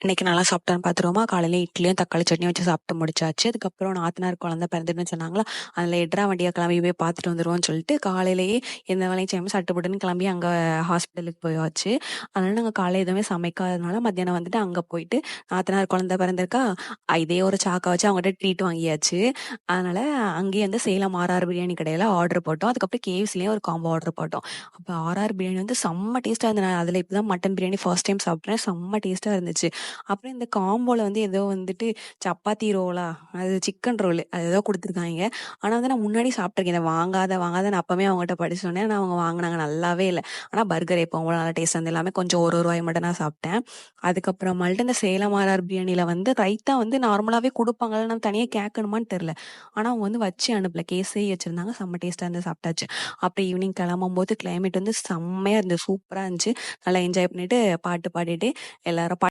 இன்னைக்கு நல்லா சாப்பிட்டோன்னு பார்த்துருவோமா? காலையில இட்லியும் தக்காளி சட்னியும் வச்சு சாப்பிட்டு முடிச்சாச்சு. அதுக்கப்புறம் நாத்தனார் குழந்தை பிறந்துட்டுன்னு சொன்னாங்களா, அதில எட்றா வண்டியா கிளம்பி போய் பார்த்துட்டு வந்துருவோம்ன்னு சொல்லிட்டு, காலையிலேயே எந்த வேலையும் செய்யாம சட்டுப்புட்டுன்னு கிளம்பி அங்க ஹாஸ்பிட்டலுக்கு போயாச்சு. அதனால நாங்க காலைல எதுவுமே சமைக்காததுனால, மத்தியானம் வந்துட்டு அங்க போயிட்டு, நாத்தனார் குழந்தை பிறந்திருக்கா, இதே ஒரு சாக்கா வச்சு அவங்ககிட்ட ட்ரீட் வாங்கியாச்சு. அதனால அங்கேயே வந்து சேலம் ஆர்ஆர் பிரியாணி கடையில ஆர்டர் போட்டோம். அதுக்கப்புறம் கேஎஃப்சிலயும் ஒரு காம்போ ஆர்டர் போட்டோம். அப்ப ஆர்ஆர் பிரியாணி வந்து செம்ம டேஸ்ட்டா இருந்தது. நான் அதில இப்ப தான் மட்டன் பிரியாணி ஃபர்ஸ்ட் டைம் சாப்பிட்றேன். செம்ம டேஸ்ட்டா இருந்துச்சு. அப்புறம் இந்த காம்போல வந்து ஏதோ வந்துட்டு சப்பாத்தி ரோலா, அது சிக்கன் ரோலு அது ஏதோ குடுத்துருக்காய்ங்க. ஆனா வந்து நான் முன்னாடி சாப்பிட்டுருக்கேன். இத வாங்காத நான் அப்பவே அவங்ககிட்ட படிச்சு சொன்னேன். ஆனா அவங்க வாங்குனாங்க. நல்லாவே இல்ல. ஆனா பர்கர் எப்பவும் போல நல்லா டேஸ்ட்டா இருந்தது. எல்லாமே கொஞ்சம் ஒரு ஒரு வாய் மட்டும் தான் சாப்பிட்டேன். அதுக்கப்புறமால்ட்டு இந்த சேலம் ஆர்ஆர் பிரியாணில வந்து ரைத்தா வந்து நார்மலாவே குடுப்பாங்கல்ல. நம்ம தனியா கேட்கணுமான்னு தெரியல. ஆனா அவங்க வந்து வச்சு அனுப்பல. கேசரி வச்சிருந்தாங்க. செம்ம டேஸ்ட்டா இருந்து சாப்பிட்டாச்சு. அப்புறம் ஈவினிங் கிளம்பும்போது கிளைமேட் வந்து செம்மையா இருந்தது. சூப்பரா இருந்துச்சு. நல்லா என்ஜாய் பண்ணிட்டு பாட்டு பாடிட்டு எல்லாரும்